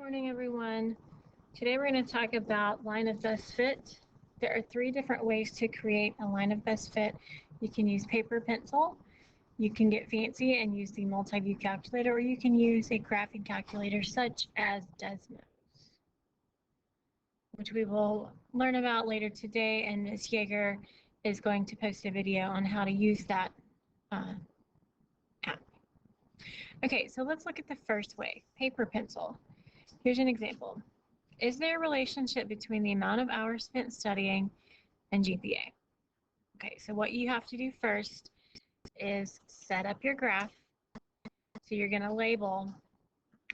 Morning, everyone. Today we're going to talk about line of best fit. There are 3 different ways to create a line of best fit. You can use paper pencil, you can get fancy and use the multi-view calculator, or you can use a graphing calculator such as Desmos, which we will learn about later today, and Ms. Yeager is going to post a video on how to use that app. Okay, so let's look at the first way, paper pencil. Here's an example. Is there a relationship between the amount of hours spent studying and GPA? Okay, so what you have to do first is set up your graph. So you're going to label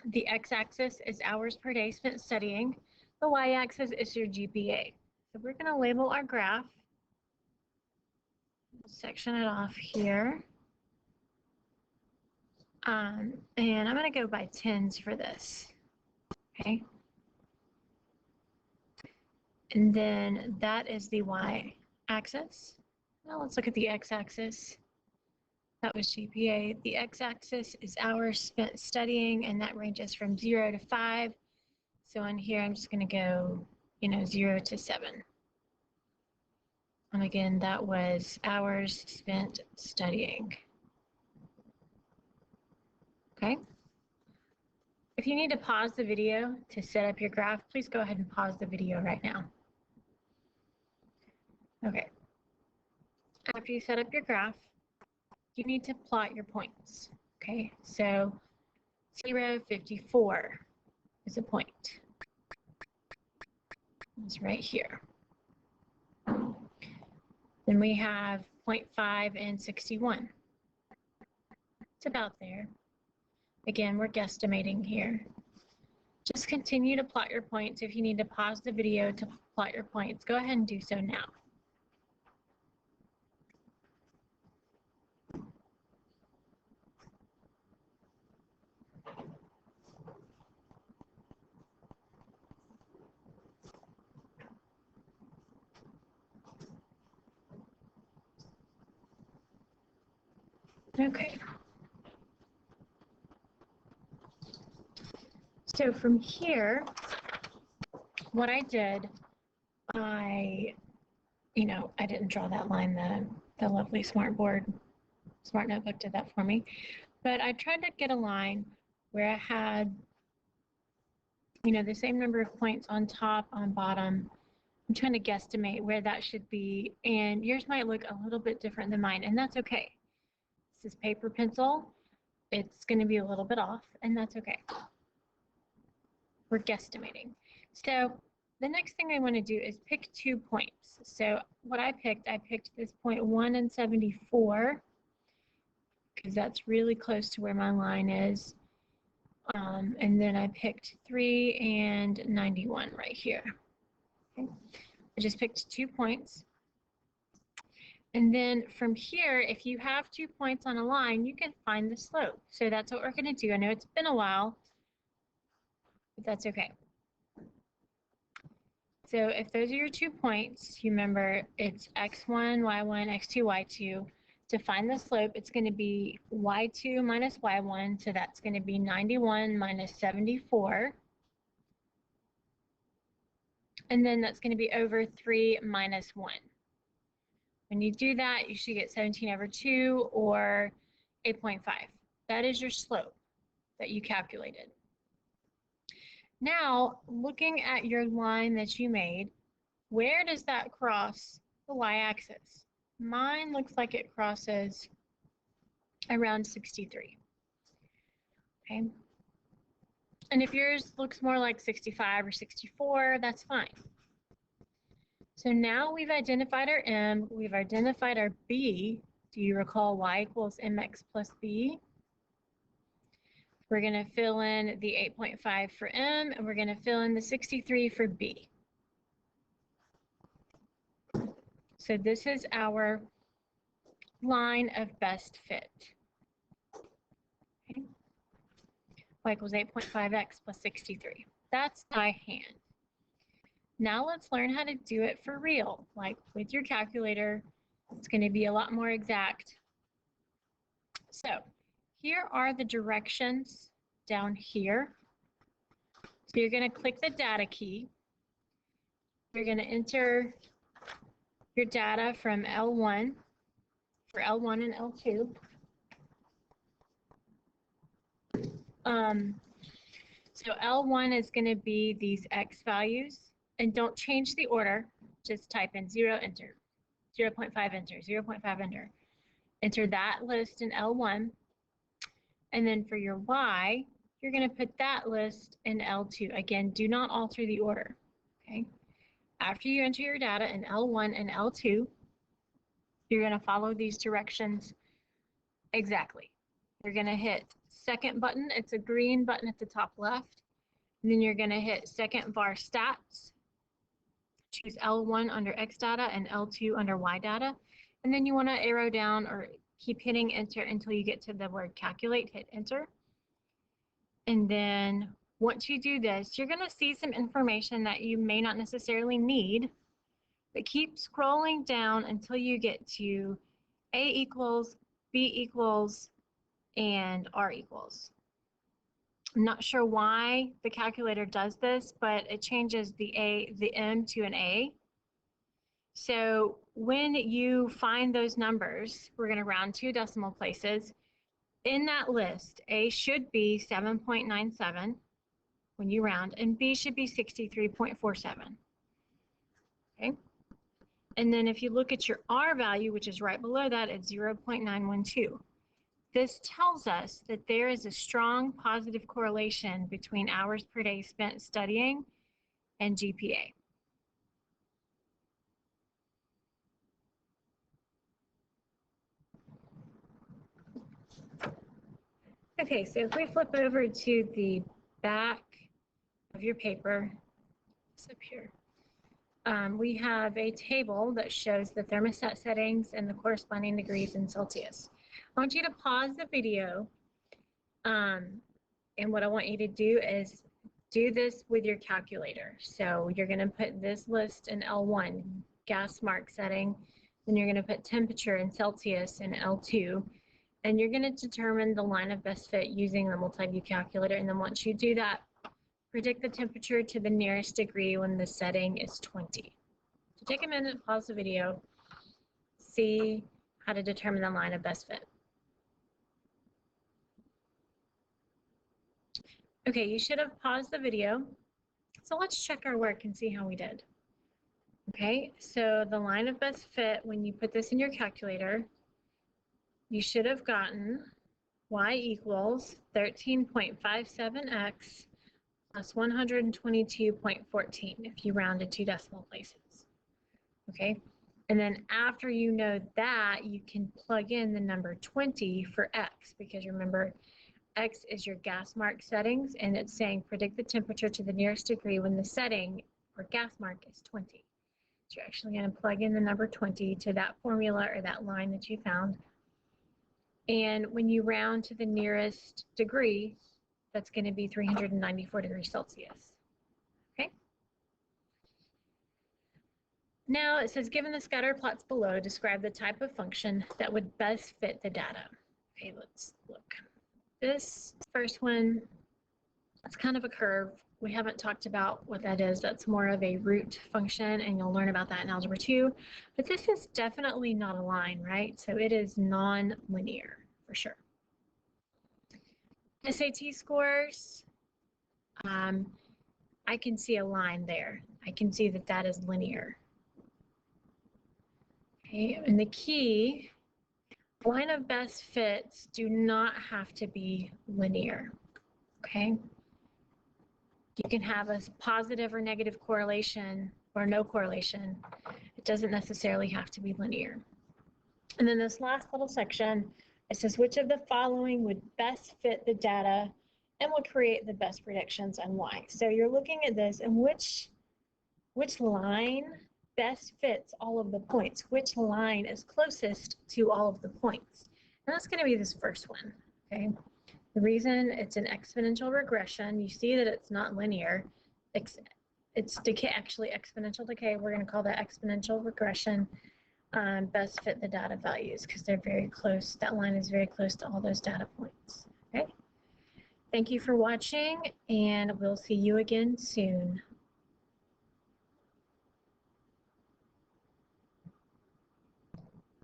the x-axis is hours per day spent studying. The y-axis is your GPA. So we're going to label our graph. Section it off here. And I'm going to go by tens for this. Okay. And then that is the y-axis. Now let's look at the x-axis. That was GPA. The x-axis is hours spent studying, and that ranges from 0 to 5. So on here, I'm just going to go, 0 to 7. And again, that was hours spent studying. Okay. If you need to pause the video to set up your graph, please go ahead and pause the video right now. Okay. After you set up your graph, you need to plot your points. Okay, so 0, 54 is a point. It's right here. Then we have 0.5 and 61. It's about there. Again, we're guesstimating here. Just continue to plot your points. If you need to pause the video to plot your points, go ahead and do so now. Okay. So from here, what I did, I didn't draw that line. The lovely smart notebook did that for me. But I tried to get a line where I had, the same number of points on top, on bottom. I'm trying to guesstimate where that should be, and yours might look a little bit different than mine, and that's okay. This is paper pencil. It's going to be a little bit off, and that's okay. We're guesstimating. So the next thing I want to do is pick 2 points. So what I picked this point 1 and 74, because that's really close to where my line is. And then I picked 3 and 91 right here. Okay. I just picked 2 points. And then from here, if you have 2 points on a line, you can find the slope. So that's what we're going to do. I know it's been a while, but that's okay. So if those are your 2 points, you remember it's x1, y1, x2, y2. To find the slope, it's going to be y2 minus y1, so that's going to be 91 minus 74. And then that's going to be over 3 minus 1. When you do that, you should get 17 over 2 or 8.5. That is your slope that you calculated. Now, looking at your line that you made, where does that cross the y-axis? Mine looks like it crosses around 63. Okay. And if yours looks more like 65 or 64, that's fine. So now we've identified our m, we've identified our b. Do you recall y equals mx plus b? We're going to fill in the 8.5 for m, and we're going to fill in the 63 for b. So this is our line of best fit. Okay. Y equals 8.5x plus 63. That's by hand. Now let's learn how to do it for real. Like with your calculator, it's going to be a lot more exact. So here are the directions down here. You're going to click the data key. You're going to enter your data from L1 for L1 and L2. So L1 is going to be these X values, and don't change the order. Just type in 0, enter, 0.5, enter, 0.5, enter. Enter that list in L1. And then for your Y, you're going to put that list in L2. Again, do not alter the order. Okay. After you enter your data in L1 and L2, you're going to follow these directions exactly. You're going to hit second button. It's a green button at the top left. And then you're going to hit second var stats. Choose L1 under X data and L2 under Y data. And then you want to arrow down or keep hitting enter until you get to the word calculate. Hit enter. And then once you do this, you're going to see some information that you may not necessarily need, but keep scrolling down until you get to A equals, B equals, and R equals. I'm not sure why the calculator does this, but it changes the M to an A. So when you find those numbers, we're going to round 2 decimal places. In that list, A should be 7.97 when you round, and B should be 63.47. Okay. And then if you look at your R value, which is right below that, it's 0.912. This tells us that there is a strong positive correlation between hours per day spent studying and GPA. Okay, so if we flip over to the back of your paper, it's up here, we have a table that shows the thermostat settings and the corresponding degrees in Celsius. I want you to pause the video, and what I want you to do is do this with your calculator. So you're going to put this list in L1, gas mark setting, then you're going to put temperature in Celsius in L2, and you're going to determine the line of best fit using the multi-view calculator. And then once you do that, predict the temperature to the nearest degree when the setting is 20. So take a minute, pause the video, see how to determine the line of best fit. Okay, you should have paused the video. So let's check our work and see how we did. Okay, so the line of best fit, when you put this in your calculator, you should have gotten y equals 13.57x plus 122.14 if you rounded 2 decimal places. Okay, and then after you know that, you can plug in the number 20 for x, because remember, X is your gas mark settings, and it's saying predict the temperature to the nearest degree when the setting or gas mark is 20. So you're actually going to plug in the number 20 to that formula or that line that you found. And when you round to the nearest degree, that's going to be 394 degrees Celsius. Okay. Now it says, given the scatter plots below, describe the type of function that would best fit the data. Okay, let's look. This first one, it's kind of a curve. We haven't talked about what that is. That's more of a root function, and you'll learn about that in Algebra 2. But this is definitely not a line, right? So it is non-linear for sure. SAT scores, I can see a line there. I can see that that is linear. Okay, and the key, line of best fits do not have to be linear, okay? You can have a positive or negative correlation or no correlation. It doesn't necessarily have to be linear. And then this last little section, it says which of the following would best fit the data and will create the best predictions and why. So you're looking at this, and which line best fits all of the points, which line is closest to all of the points. And that's going to be this first one, okay? The reason it's an exponential regression, you see that it's not linear, it's decay, actually exponential decay. We're going to call that exponential regression. Best fit the data values because they're very close. That line is very close to all those data points, okay? Thank you for watching, and we'll see you again soon.